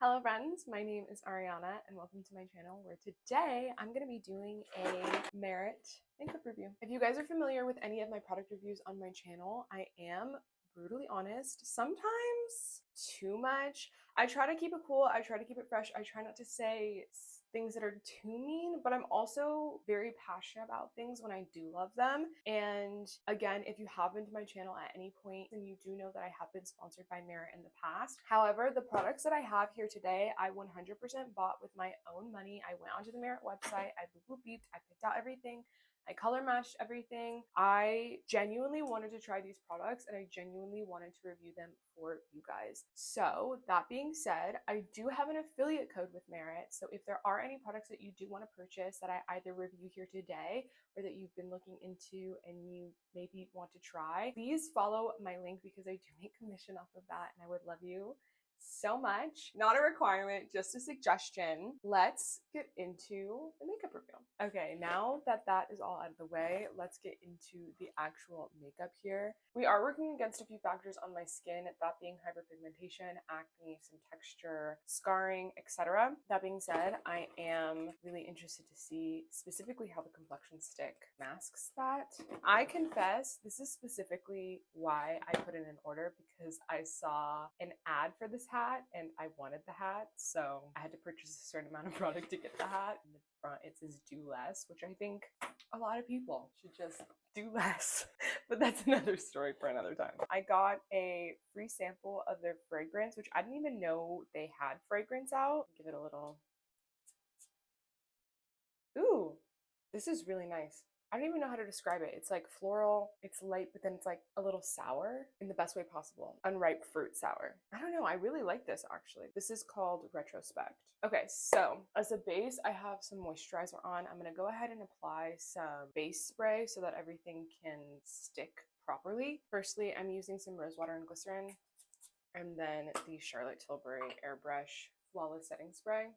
Hello friends, my name is Ariana and welcome to my channel where today I'm going to be doing a Merit makeup review. If you guys are familiar with any of my product reviews on my channel, I am brutally honest, sometimes too much. I try to keep it cool, I try to keep it fresh, I try not to say things that are too mean, but I'm also very passionate about things when I do love them. And again, if you have been to my channel at any point, then you do know that I have been sponsored by Merit in the past. However, the products that I have here today, I 100% bought with my own money. I went onto the Merit website, I boop boop beeped, I picked out everything, I color matched everything. I genuinely wanted to try these products and I genuinely wanted to review them for you guys. So that being said, I do have an affiliate code with Merit. So if there are any products that you do want to purchase that I either review here today or that you've been looking into and you maybe want to try, please follow my link because I do make commission off of that and I would love you so much. Not a requirement, just a suggestion. Let's get into the makeup review. Okay, now that that is all out of the way, let's get into the actual makeup here. We are working against a few factors on my skin, that being hyperpigmentation, acne, some texture, scarring, etc. That being said, I am really interested to see specifically how the complexion stick masks that. I confess, this is specifically why I put in an order because I saw an ad for this hat and I wanted the hat, so I had to purchase a certain amount of product to get the hat. In the front it says do less, which I think a lot of people should just do less, but that's another story for another time. I got a free sample of their fragrance, which I didn't even know they had fragrance out. Give it a little. Ooh, this is really nice. I don't even know how to describe it. It's like floral, it's light, but then it's like a little sour in the best way possible. Unripe fruit sour. I don't know, I really like this actually. This is called Retrospect. Okay, so as a base, I have some moisturizer on. I'm gonna go ahead and apply some base spray so that everything can stick properly. Firstly, I'm using some Rosewater and Glycerin, and then the Charlotte Tilbury Airbrush Flawless Setting Spray.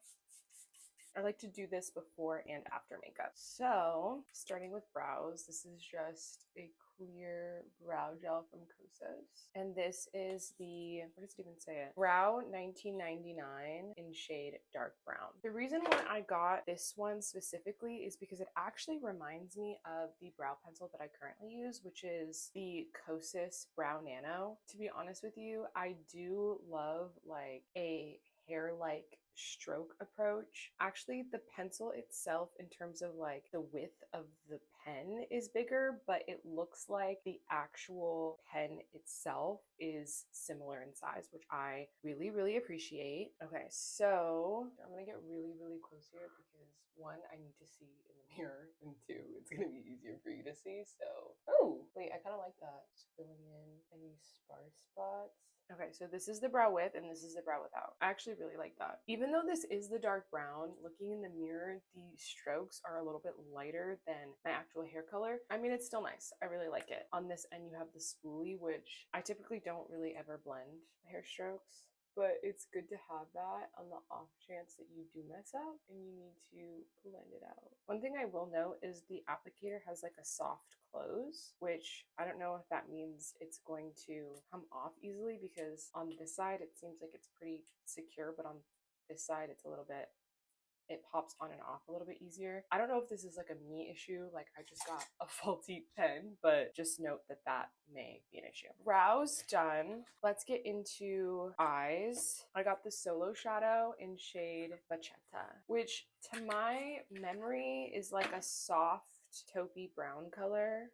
I like to do this before and after makeup. So, starting with brows, this is just a clear brow gel from Kosas. And this is the, what does it even say it? Brow 1999 in shade dark brown. The reason why I got this one specifically is because it actually reminds me of the brow pencil that I currently use, which is the Kosas Brow Nano. To be honest with you, I do love like a hair-like stroke approach. Actually, the pencil itself, in terms of like the width of the pen, is bigger, but it looks like the actual pen itself is similar in size, which I really appreciate. Okay, so I'm gonna get really close here because one, I need to see in the mirror, and two, it's gonna be easier for you to see. So, oh wait, I kind of like that. Just filling in any sparse spots. Okay, so this is the brow with and this is the brow without. I actually really like that. Even though this is the dark brown, looking in the mirror, the strokes are a little bit lighter than my actual hair color. I mean, it's still nice. I really like it. On this end, you have the spoolie, which I typically don't really ever blend hair strokes, but it's good to have that on the off chance that you do mess up and you need to blend it out. One thing I will note is the applicator has like a soft close, which I don't know if that means it's going to come off easily because on this side it seems like it's pretty secure, but on this side it's a little bit, it pops on and off a little bit easier. I don't know if this is like a me issue, like I just got a faulty pen, but just note that that may be an issue. Brows done. Let's get into eyes. I got the Solo Shadow in shade Vachetta, which to my memory is like a soft taupey brown color.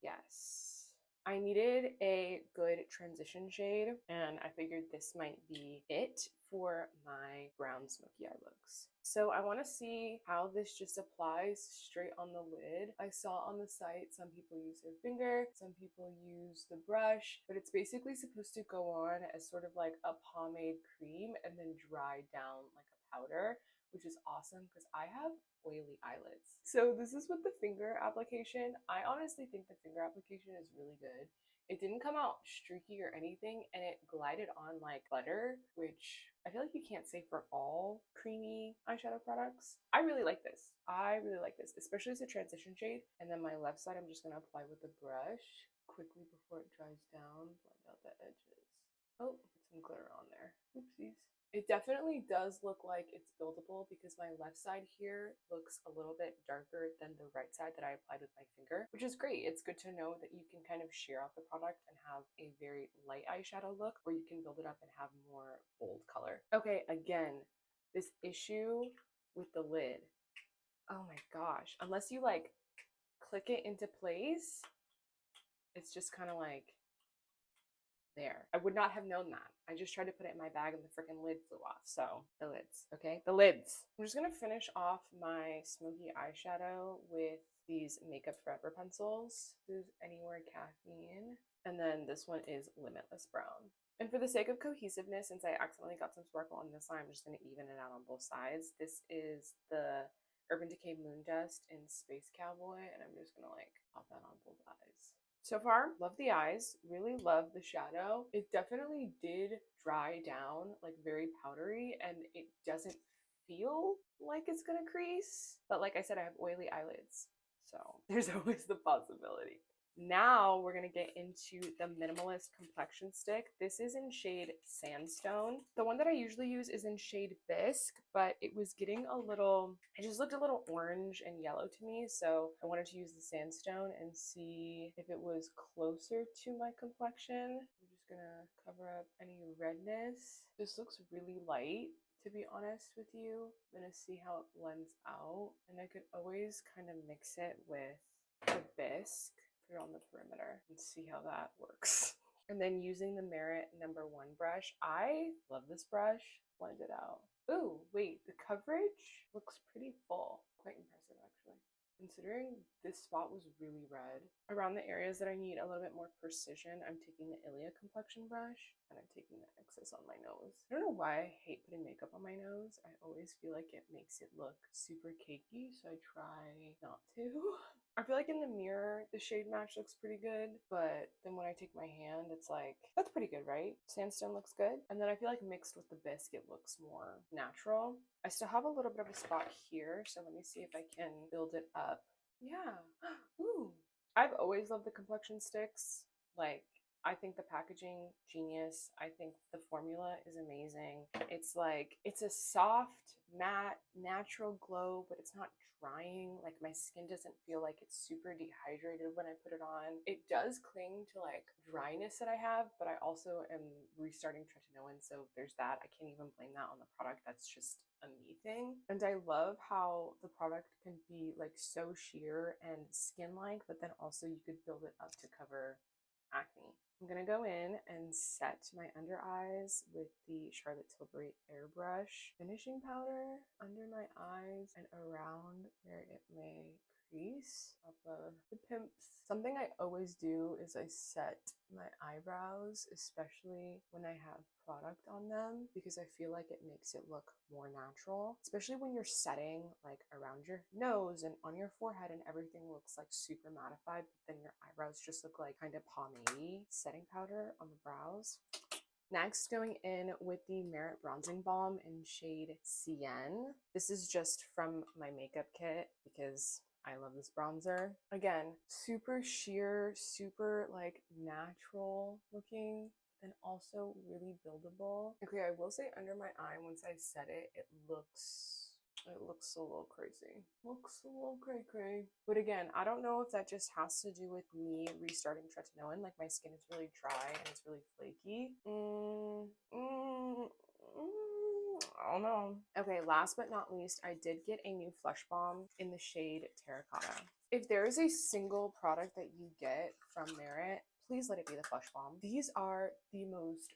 Yes. I needed a good transition shade and I figured this might be it for my brown smoky eye looks. So I want to see how this just applies straight on the lid. I saw on the site some people use their finger, some people use the brush, but it's basically supposed to go on as sort of like a pomade cream and then dry down like a powder, which is awesome because I have oily eyelids. So this is with the finger application. I honestly think the finger application is really good. It didn't come out streaky or anything, and it glided on like butter, which I feel like you can't say for all creamy eyeshadow products. I really like this. I really like this, especially as a transition shade. And then my left side, I'm just gonna apply with the brush quickly before it dries down, blend out the edges. Oh, put some some glitter on there. Oopsies. It definitely does look like it's buildable because my left side here looks a little bit darker than the right side that I applied with my finger, which is great. It's good to know that you can kind of sheer out the product and have a very light eyeshadow look, or you can build it up and have more bold color. Okay, again, this issue with the lid. Oh my gosh. Unless you like click it into place, it's just kind of like there. I would not have known that. I just tried to put it in my bag and the freaking lid flew off. So the lids, okay? The lids. I'm just gonna finish off my smoky eyeshadow with these Makeup Forever pencils. This is Anywhere Caffeine. And then this one is Limitless Brown. And for the sake of cohesiveness, since I accidentally got some sparkle on this side, I'm just gonna even it out on both sides. This is the Urban Decay Moon Dust in Space Cowboy, and I'm just gonna like pop that on both eyes. So far, love the eyes, really love the shadow. It definitely did dry down, like very powdery, and it doesn't feel like it's gonna crease. But like I said, I have oily eyelids, so there's always the possibility. Now we're gonna get into the Minimalist Complexion Stick. This is in shade Sandstone. The one that I usually use is in shade Bisque, but it was getting a little, it just looked a little orange and yellow to me, so I wanted to use the Sandstone and see if it was closer to my complexion. I'm just gonna cover up any redness. This looks really light, to be honest with you. I'm gonna see how it blends out, and I could always kind of mix it with the Bisque. Put it on the perimeter and see how that works. And then using the Merit #1 brush. I love this brush. Blend it out. Ooh, wait, the coverage looks pretty full. Quite impressive, actually. Considering this spot was really red. Around the areas that I need a little bit more precision, I'm taking the Ilia complexion brush and I'm taking the excess on my nose. I don't know why I hate putting makeup on my nose. I always feel like it makes it look super cakey, so I try not to. I feel like in the mirror, the shade match looks pretty good, but then when I take my hand, it's like, that's pretty good, right? Sandstone looks good. And then I feel like mixed with the Bisque, it looks more natural. I still have a little bit of a spot here, so let me see if I can build it up. Yeah. Ooh. I've always loved the complexion sticks. Like, I think the packaging, genius. I think the formula is amazing. It's like, it's a soft, matte, natural glow, but it's not drying. Like, my skin doesn't feel like it's super dehydrated when I put it on. It does cling to like dryness that I have, but I also am restarting tretinoin, so there's that. I can't even blame that on the product. That's just a me thing. And I love how the product can be like so sheer and skin-like, but then also you could build it up to cover acne. I'm gonna go in and set my under eyes with the Charlotte Tilbury Airbrush finishing powder under my eyes and around where it may crease up of the pimps. Something I always do is I set my eyebrows, especially when I have product on them, because I feel like it makes it look more natural, especially when you're setting like around your nose and on your forehead and everything looks like super mattified, but then your eyebrows just look like kind of pomade setting powder on the brows. Next, going in with the Merit Bronzing Balm in shade Siene. This is just from my makeup kit because I love this bronzer. Again, super sheer, super like natural looking, and also really buildable. Okay, I will say under my eye, once I set it, it looks a little crazy. Looks a little cray-cray. But again, I don't know if that just has to do with me restarting tretinoin. Like, my skin is really dry and it's really flaky. I don't know. Okay, last but not least, I did get a new Flush Balm in the shade Terracotta. If there is a single product that you get from Merit, please let it be the Flush Balm. These are the most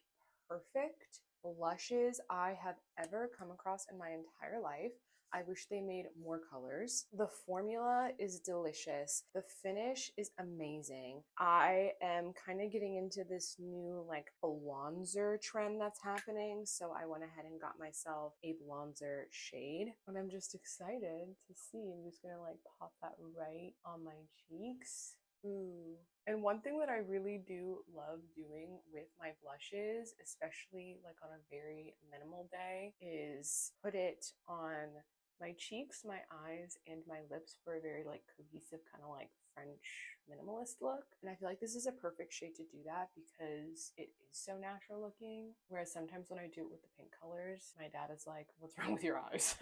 perfect blushes I have ever come across in my entire life. I wish they made more colors. The formula is delicious. The finish is amazing. I am kind of getting into this new like blonzer trend that's happening, so I went ahead and got myself a blonzer shade, and I'm just excited to see. I'm just gonna like pop that right on my cheeks. Ooh. And one thing that I really do love doing with my blushes, especially like on a very minimal day, is put it on my cheeks, my eyes, and my lips for a very like cohesive kind of like French minimalist look. And I feel like this is a perfect shade to do that because it is so natural looking. Whereas sometimes when I do it with the pink colors, my dad is like, what's wrong with your eyes?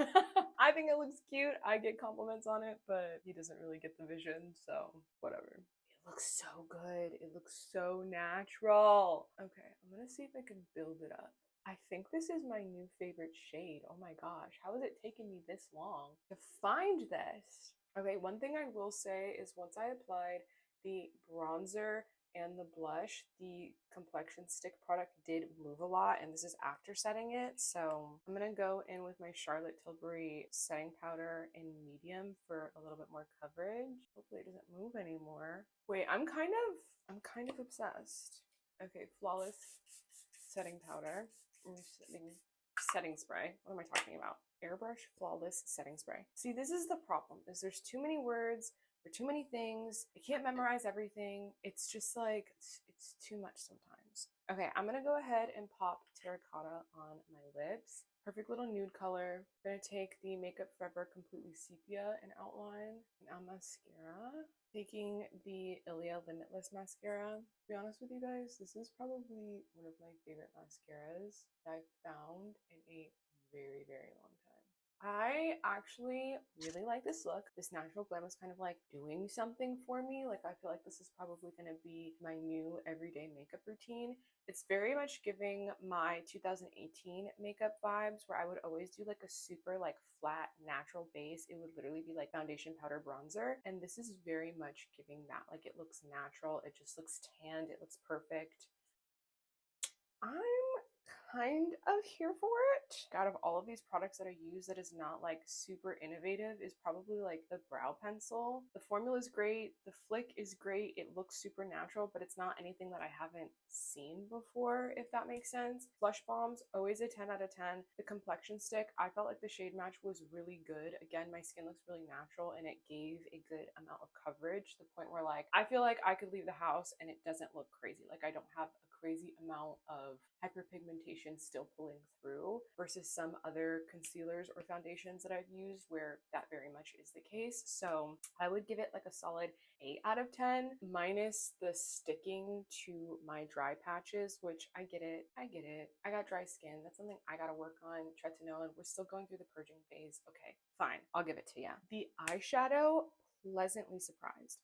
I think it looks cute. I get compliments on it, but he doesn't really get the vision, so whatever. It looks so good. It looks so natural. Okay, I'm gonna see if I can build it up. I think this is my new favorite shade. Oh my gosh, how has it taken me this long to find this? Okay, one thing I will say is once I applied the bronzer and the blush, the complexion stick product did move a lot, and this is after setting it. So I'm gonna go in with my Charlotte Tilbury setting powder in medium for a little bit more coverage. Hopefully it doesn't move anymore. Wait, I'm kind of obsessed. Okay, flawless setting powder. Setting spray. What am I talking about? Airbrush Flawless Setting Spray. See, this is the problem, is there's too many words or too many things. I can't memorize everything. It's just like, it's too much sometimes. Okay, I'm gonna go ahead and pop Terracotta on my lips. Perfect little nude color. I'm gonna take the Makeup Forever Completely Sepia and outline. And on mascara, taking the Ilia Limitless mascara. To be honest with you guys, this is probably one of my favorite mascaras that I've found in a very, very long time. I actually really like this look. This natural glam is kind of like doing something for me. Like I feel like this is probably going to be my new everyday makeup routine. It's very much giving my 2018 makeup vibes where I would always do like a super like flat natural base. It would literally be like foundation, powder, bronzer. And this is very much giving that. Like it looks natural. It just looks tanned. It looks perfect. I'm kind of here for it. Out of all of these products that I use that is not like super innovative is probably like the brow pencil. The formula is great, the flick is great, it looks super natural, but it's not anything that I haven't seen before, if that makes sense. Blush bombs, always a 10 out of 10. The complexion stick, I felt like the shade match was really good. Again, my skin looks really natural and it gave a good amount of coverage to the point where like I feel like I could leave the house and it doesn't look crazy. Like I don't have a crazy amount of hyperpigmentation still pulling through versus some other concealers or foundations that I've used where that very much is the case. So I would give it like a solid 8 out of 10 minus the sticking to my dry patches, which I get it. I got dry skin. That's something I gotta work on. Tretinoin, we're still going through the purging phase. Okay, fine. I'll give it to you. The eyeshadow, pleasantly surprised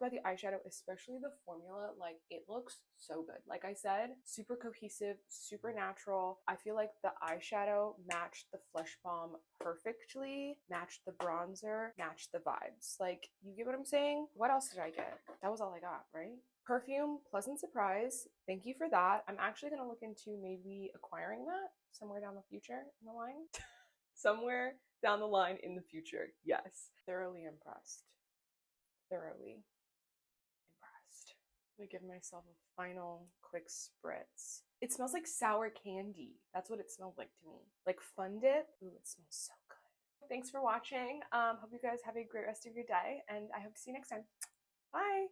by the eyeshadow, especially the formula. Like it looks so good. Like I said, super cohesive, super natural. I feel like the eyeshadow matched the Flush Balm perfectly, matched the bronzer, matched the vibes. Like, you get what I'm saying? What else did I get? That was all I got, right? Perfume, pleasant surprise. Thank you for that. I'm actually gonna look into maybe acquiring that somewhere down the future in the line. Somewhere down the line in the future. Yes. Thoroughly impressed. Thoroughly impressed. I'm gonna give myself a final quick spritz. It smells like sour candy. That's what it smelled like to me. Like Fun Dip. Ooh, it smells so good. Thanks for watching. Hope you guys have a great rest of your day, and I hope to see you next time. Bye.